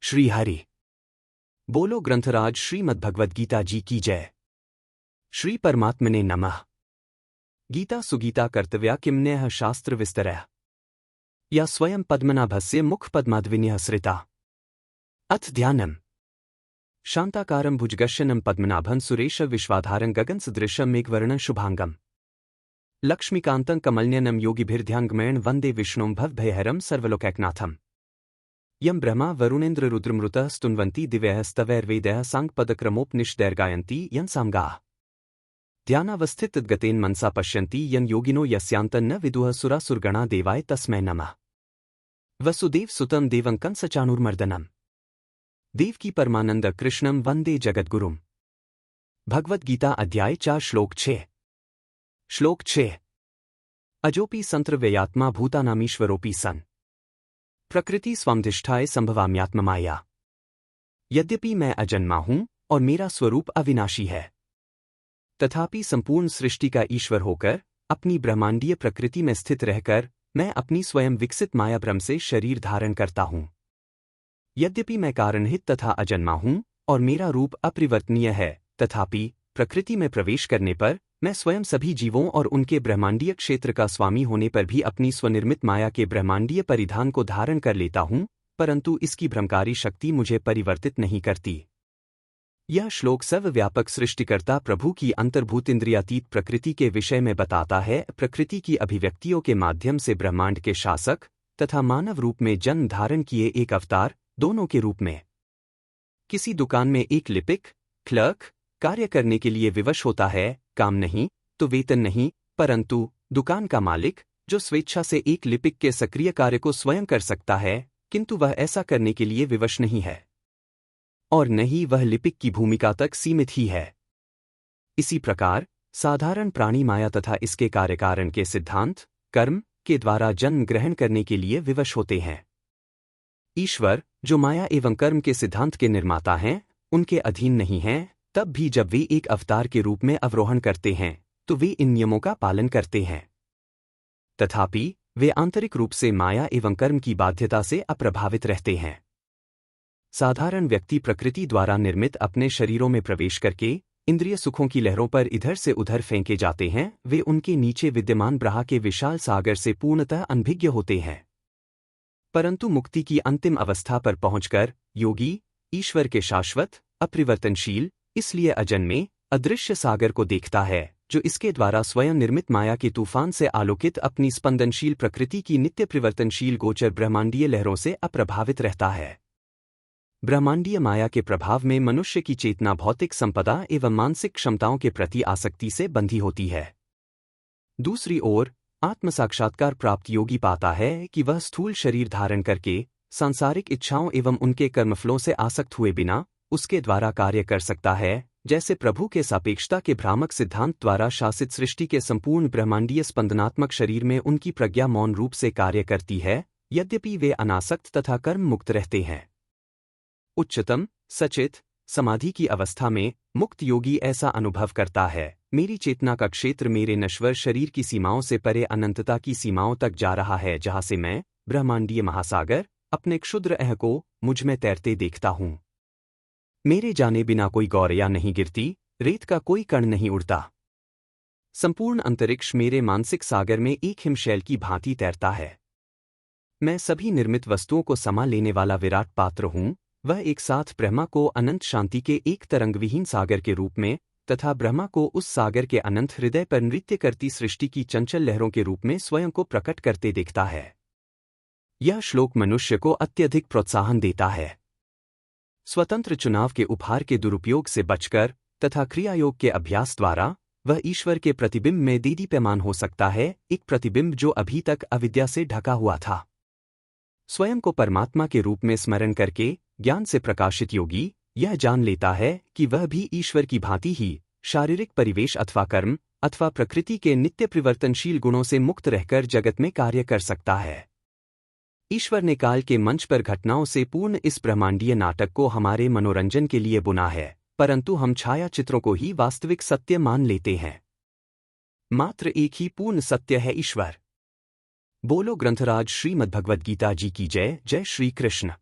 श्री हरि बोलो ग्रंथराज श्रीमद्भगवद्गीता जी की जय। श्री परमात्मने नमः। गीता सुगीता कर्तव्या किमन्यः शास्त्र विस्तरः या स्वयं पद्मनाभस्य मुख पद्माद्विन्यः सृता। अथ ध्यानम्। शांताकारं भुजगशयनं पद्मनाभं सुरेश विश्वाधारं गगनसदृशं मेघवर्णं शुभांगं लक्ष्मीकान्तं कमलनयनं योगिभिर्ध्यानगमयं वन्दे विष्णुं भवभयहरं सर्वलोकैकनाथम्। यं ब्रह्मा वरुणेन्द्र रुद्रमृतः स्तुन्वन्ति दिव्यः स्तवैर्वेदैः साङ्गपदक्रमोपनिषदैर्गायन्ति यं सामगाः। ध्यानावस्थितगतेन मनसा पश्यन्ति यं योगिनो यस्यान्तं न विदुः सुरासुरगणा देवाय तस्मै नमः। वसुदेव सुतं देवं कंसचाणूरमर्दनम् देवकी परमानंद कृष्णं वंदे जगद्गुरुम्। भगवद्गीता अध्याय 4 श्लोक 6। अजोपि संत्रव्ययात्मा भूतानामीश्वरोऽपि सन् प्रकृति स्वामधिष्ठाय संभवाम्यात्ममाया। यद्यपि मैं अजन्मा हूं और मेरा स्वरूप अविनाशी है, तथापि संपूर्ण सृष्टि का ईश्वर होकर अपनी ब्रह्मांडीय प्रकृति में स्थित रहकर मैं अपनी स्वयं विकसित माया भ्रम से शरीर धारण करता हूं। यद्यपि मैं कारणहित तथा अजन्मा हूं और मेरा रूप अपरिवर्तनीय है, तथापि प्रकृति में प्रवेश करने पर मैं स्वयं सभी जीवों और उनके ब्रह्मांडीय क्षेत्र का स्वामी होने पर भी अपनी स्वनिर्मित माया के ब्रह्मांडीय परिधान को धारण कर लेता हूं, परंतु इसकी भ्रमकारी शक्ति मुझे परिवर्तित नहीं करती। यह श्लोक सर्वव्यापक सृष्टिकर्ता प्रभु की अंतर्भूत इंद्रियातीत प्रकृति के विषय में बताता है। प्रकृति की अभिव्यक्तियों के माध्यम से ब्रह्मांड के शासक तथा मानव रूप में जन्म धारण किए एक अवतार दोनों के रूप में। किसी दुकान में एक लिपिक क्लर्क कार्य करने के लिए विवश होता है, काम नहीं तो वेतन नहीं, परंतु दुकान का मालिक जो स्वेच्छा से एक लिपिक के सक्रिय कार्य को स्वयं कर सकता है, किंतु वह ऐसा करने के लिए विवश नहीं है और न ही वह लिपिक की भूमिका तक सीमित ही है। इसी प्रकार साधारण प्राणी माया तथा इसके कार्यकारण के सिद्धांत कर्म के द्वारा जन्म ग्रहण करने के लिए विवश होते हैं। ईश्वर जो माया एवं कर्म के सिद्धांत के निर्माता हैं, उनके अधीन नहीं हैं। तब भी जब वे एक अवतार के रूप में अवरोहण करते हैं तो वे इन नियमों का पालन करते हैं, तथापि वे आंतरिक रूप से माया एवं कर्म की बाध्यता से अप्रभावित रहते हैं। साधारण व्यक्ति प्रकृति द्वारा निर्मित अपने शरीरों में प्रवेश करके इंद्रिय सुखों की लहरों पर इधर से उधर फेंके जाते हैं। वे उनके नीचे विद्यमान ब्रह्मा के विशाल सागर से पूर्णतः अनभिज्ञ होते हैं, परंतु मुक्ति की अंतिम अवस्था पर पहुंचकर योगी ईश्वर के शाश्वत अपरिवर्तनशील इसलिए अजन्मे अदृश्य सागर को देखता है, जो इसके द्वारा स्वयं निर्मित माया के तूफान से आलोकित अपनी स्पंदनशील प्रकृति की नित्य परिवर्तनशील गोचर ब्रह्मांडीय लहरों से अप्रभावित रहता है। ब्रह्मांडीय माया के प्रभाव में मनुष्य की चेतना भौतिक संपदा एवं मानसिक क्षमताओं के प्रति आसक्ति से बंधी होती है। दूसरी ओर आत्म साक्षात्कार प्राप्त योगी पाता है कि वह स्थूल शरीर धारण करके सांसारिक इच्छाओं एवं उनके कर्मफलों से आसक्त हुए बिना उसके द्वारा कार्य कर सकता है, जैसे प्रभु के सापेक्षता के भ्रामक सिद्धांत द्वारा शासित सृष्टि के संपूर्ण ब्रह्मांडीय स्पंदनात्मक शरीर में उनकी प्रज्ञा मौन रूप से कार्य करती है, यद्यपि वे अनासक्त तथा कर्म मुक्त रहते हैं। उच्चतम सचित समाधि की अवस्था में मुक्त योगी ऐसा अनुभव करता है, मेरी चेतना का क्षेत्र मेरे नश्वर शरीर की सीमाओं से परे अनंतता की सीमाओं तक जा रहा है, जहां से मैं ब्रह्मांडीय महासागर अपने क्षुद्र अह को मुझ में तैरते देखता हूं। मेरे जाने बिना कोई गौरैया नहीं गिरती, रेत का कोई कण नहीं उड़ता। संपूर्ण अंतरिक्ष मेरे मानसिक सागर में एक हिमशैल की भांति तैरता है। मैं सभी निर्मित वस्तुओं को समा लेने वाला विराट पात्र हूं। वह एक साथ ब्रह्मा को अनंत शांति के एक तरंगविहीन सागर के रूप में तथा ब्रह्मा को उस सागर के अनंत हृदय पर नृत्य करती सृष्टि की चंचल लहरों के रूप में स्वयं को प्रकट करते देखता है। यह श्लोक मनुष्य को अत्यधिक प्रोत्साहन देता है। स्वतंत्र चुनाव के उपहार के दुरुपयोग से बचकर तथा क्रियायोग के अभ्यास द्वारा वह ईश्वर के प्रतिबिंब में दीदीप्यमान हो सकता है, एक प्रतिबिंब जो अभी तक अविद्या से ढका हुआ था। स्वयं को परमात्मा के रूप में स्मरण करके ज्ञान से प्रकाशित योगी यह जान लेता है कि वह भी ईश्वर की भांति ही शारीरिक परिवेश अथवा कर्म अथवा प्रकृति के नित्य परिवर्तनशील गुणों से मुक्त रहकर जगत में कार्य कर सकता है। ईश्वर ने काल के मंच पर घटनाओं से पूर्ण इस ब्रह्मांडीय नाटक को हमारे मनोरंजन के लिए बुना है, परंतु हम छाया चित्रों को ही वास्तविक सत्य मान लेते हैं। मात्र एक ही पूर्ण सत्य है ईश्वर। बोलो ग्रंथराज श्रीमद्भगवद्गीता जी की जय। जय श्री कृष्ण।